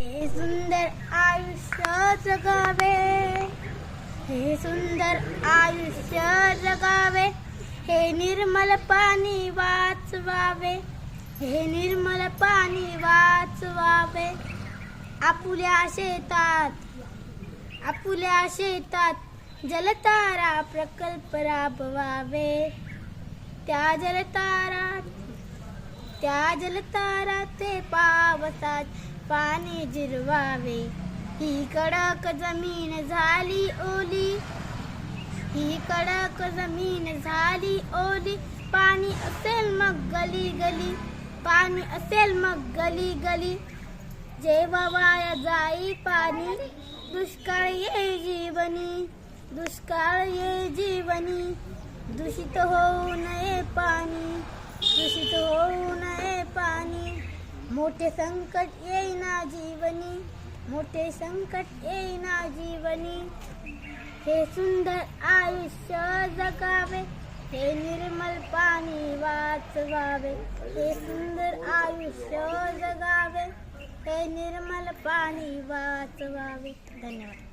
हे सुंदर आयुष्य जगावे, हे सुंदर आयुष्य जगावे, हे निर्मल पाणी वाचवावे, हे निर्मल पाणी वाचवावे. आपुल्या शेतात जलतारा प्रकल्प राबवावे. त्या जलताराचे पावसात पाणी जिरवावे. ही कडक जमीन झाली ओली, ही कडक जमीन झाली ओली. पाणी असेल मग गली गली, पाणी असेल मग गली गली. जेव्हा वाया जाई पाणी, दुष्काळ ये जीवनी, दुष्काळ ये जीवनी. दूषित होऊ नये पाणी, दूषित होऊ नये पाणी. मोठे संकट येईना जीवनी, मोठे संकट येईना जीवनी. हे सुंदर आयुष्य जगावे, हे निर्मल पाणी वाचवावे. हे सुंदर आयुष्य जगावे, हे निर्मल पाणी वाचवावे. धन्यवाद.